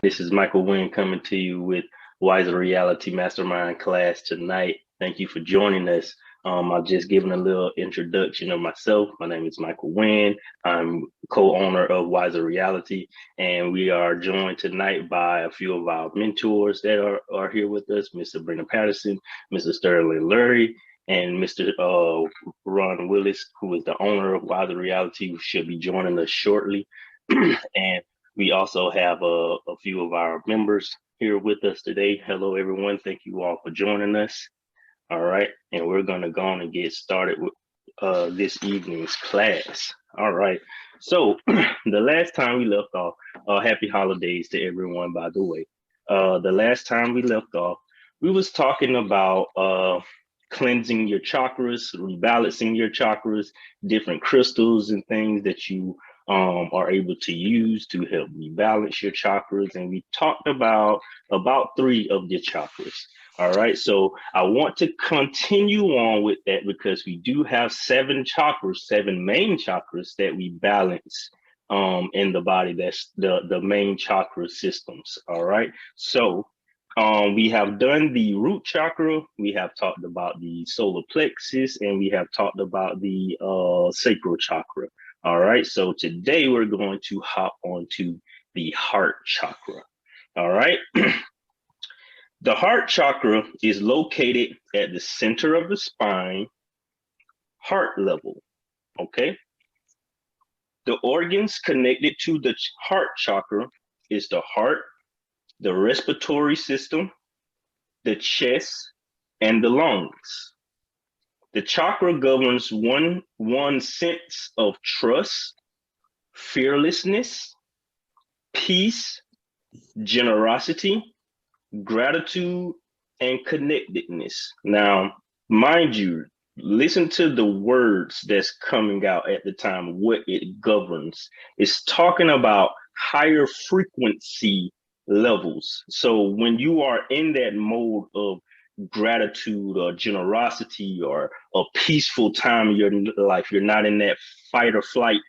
This is Michael Wynn coming to you with Wiser Reality Mastermind class tonight. Thank you for joining us. I've just given a little introduction of myself. My name is Michael Wynn. I'm co-owner of Wiser Reality, and we are joined tonight by a few of our mentors that are here with us, Mr. Brendan Patterson, Mr. Sterling Lurie, and Mr. Ron Willis, who is the owner of Wiser Reality, who should be joining us shortly. And we also have a few of our members here with us today. Hello, everyone. Thank you all for joining us. All right. And we're going to go on and get started with this evening's class. All right. So the last time we left off, happy holidays to everyone, by the way. The last time we left off, we was talking about cleansing your chakras, rebalancing your chakras, different crystals and things that you are able to use to help rebalance your chakras. And we talked about 3 of the chakras. All right. So I want to continue on with that because we do have 7 chakras, 7 main chakras that we balance in the body. That's the main chakra systems. All right. So we have done the root chakra. We have talked about the solar plexus, and we have talked about the sacral chakra. All right, so today we're going to hop onto the heart chakra. All right. The heart chakra is located at the center of the spine, heart level. Okay. The organs connected to the heart chakra is the heart, the respiratory system, the chest, and the lungs. The chakra governs one sense of trust, fearlessness, peace, generosity, gratitude, and connectedness. Now, mind you, listen to the words that's coming out at the time, what it governs. It's talking about higher frequency levels. So when you are in that mode of gratitude or generosity or a peaceful time in your life, you're not in that fight or flight,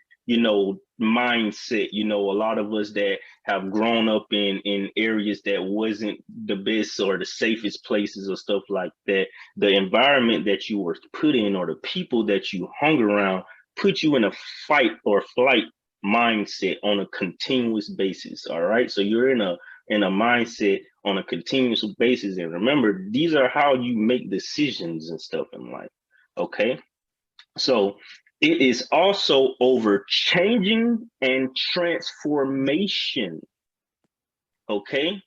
mindset. A lot of us that have grown up in areas that wasn't the best or the safest places or stuff like that, the environment that you were put in or the people that you hung around put you in a fight or flight mindset on a continuous basis. All right. So you're in a mindset on a continuous basis. And remember, these are how you make decisions and stuff in life. Okay. So it is also over changing and transformation. Okay.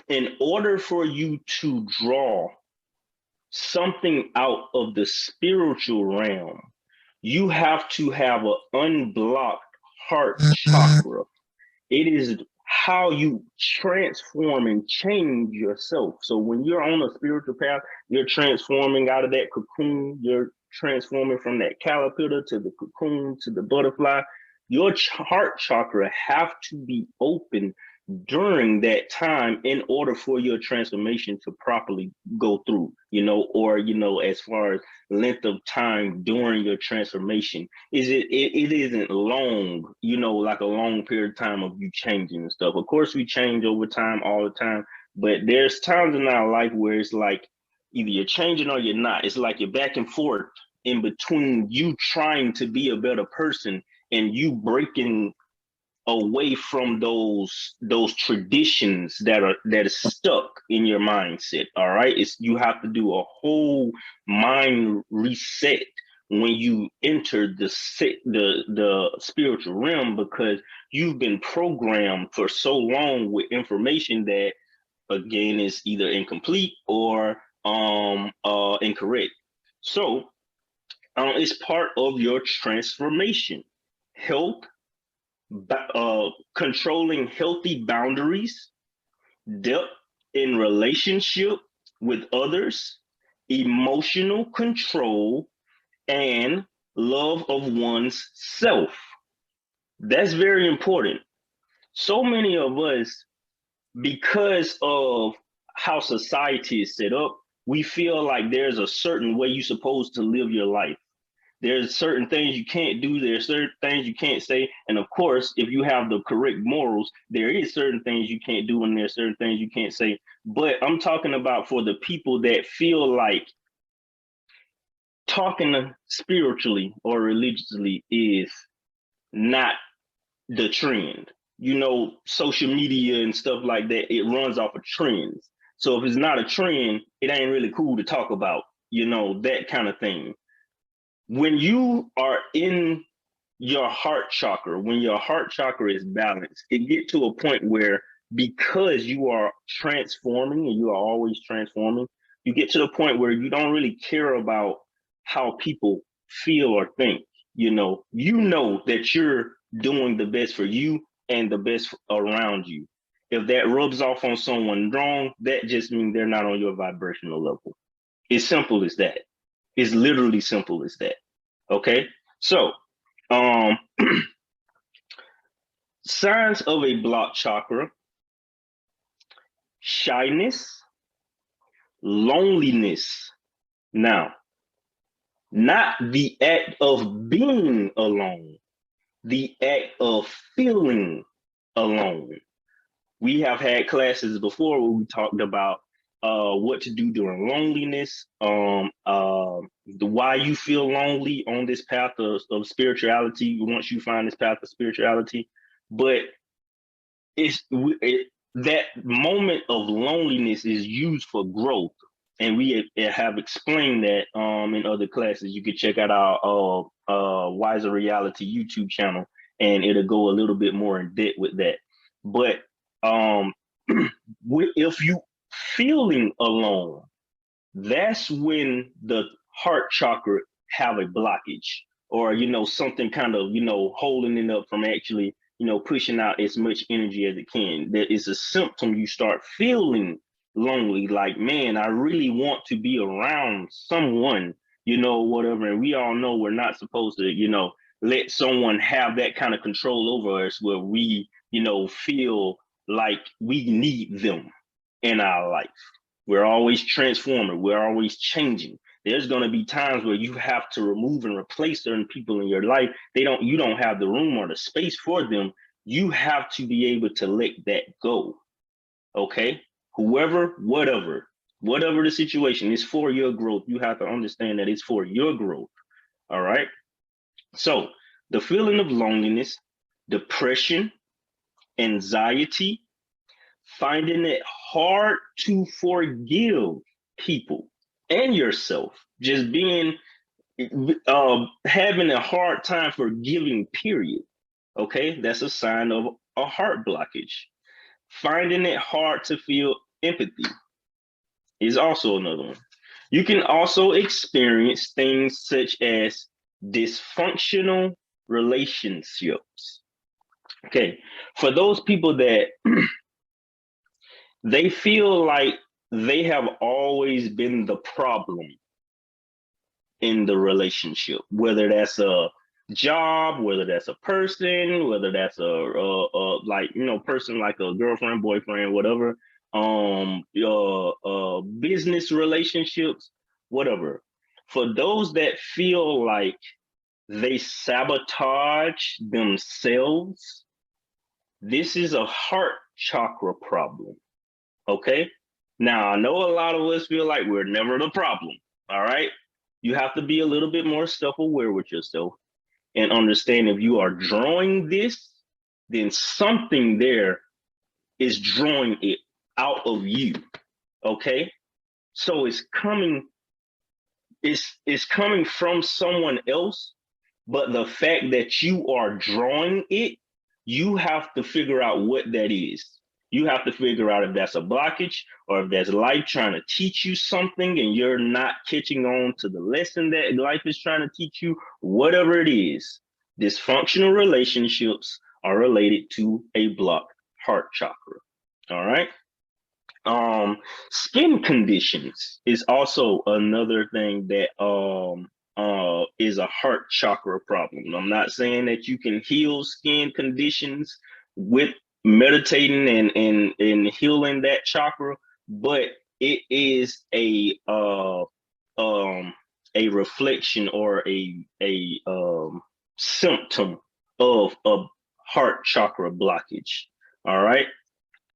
In order for you to draw something out of the spiritual realm, you have to have an unblocked heart chakra. It is how you transform and change yourself. So when you're on a spiritual path, you're transforming out of that cocoon, you're transforming from that caterpillar to the cocoon to the butterfly. Your heart chakra have to be open during that time in order for your transformation to properly go through, or as far as length of time during your transformation, it isn't long, like a long period of time of you changing and stuff. Of course we change over time all the time, but there's times in our life where it's like either you're changing or you're not. It's like you're back and forth in between you trying to be a better person and you breaking away from those traditions that is stuck in your mindset. All right, you have to do a whole mind reset when you enter the spiritual realm, because you've been programmed for so long with information that again is either incomplete or incorrect. So it's part of your transformation. Health, controlling healthy boundaries, depth in relationship with others, emotional control, and love of one's self. That's very important. So many of us, because of how society is set up, we feel like there's a certain way you're supposed to live your life. There's certain things you can't do. There's certain things you can't say. And of course, if you have the correct morals, there is certain things you can't do and there's certain things you can't say. But I'm talking about for the people that feel like talking spiritually or religiously is not the trend. You know, social media and stuff like that, it runs off of trends. So if it's not a trend, it ain't really cool to talk about, you know, that kind of thing. When you are in your heart chakra, when your heart chakra is balanced, it get to a point where because you are transforming and you are always transforming, you get to the point where you don't really care about how people feel or think. You know that you're doing the best for you and the best around you. If that rubs off on someone wrong, that just means they're not on your vibrational level. It's simple as that. It's literally simple as that. Okay. So, um, signs of a blocked chakra: shyness, loneliness. Now, not the act of being alone, the act of feeling alone. We have had classes before where we talked about what to do during loneliness, the why you feel lonely on this path of spirituality once you find this path of spirituality. But that moment of loneliness is used for growth, and we have explained that in other classes. You can check out our Wiser Reality YouTube channel, and it'll go a little bit more in depth with that. But if you feeling alone, that's when the heart chakra have a blockage, or something kind of holding it up from actually pushing out as much energy as it can. That is a symptom. You start feeling lonely, like, man, I really want to be around someone, whatever. And we all know we're not supposed to let someone have that kind of control over us where we feel like we need them in our life. We're always transforming. We're always changing. There's going to be times where you have to remove and replace certain people in your life. You don't have the room or the space for them. You have to be able to let that go. Okay? Whoever, whatever the situation is for your growth, you have to understand that it's for your growth. All right? So the feeling of loneliness, depression, anxiety, finding it hard to forgive people and yourself, just being having a hard time forgiving, period. Okay, that's a sign of a heart blockage. Finding it hard to feel empathy is also another one. You can also experience things such as dysfunctional relationships. Okay, for those people that they feel like they have always been the problem in the relationship, whether that's a job, whether that's a person, whether that's a person like a girlfriend, boyfriend, whatever, business relationships, whatever. For those that feel like they sabotage themselves, this is a heart chakra problem. Okay. Now, I know a lot of us feel like we're never the problem. All right. You have to be a little bit more self-aware with yourself and understand if you are drawing this, then something there is drawing it out of you. Okay. So it's coming from someone else, but the fact that you are drawing it, you have to figure out what that is. You have to figure out if that's a blockage or if that's life trying to teach you something and you're not catching on to the lesson that life is trying to teach you, whatever it is. Dysfunctional relationships are related to a blocked heart chakra. All right. Skin conditions is also another thing that is a heart chakra problem. I'm not saying that you can heal skin conditions with meditating and healing that chakra, but it is a a reflection or a symptom of a heart chakra blockage. All right.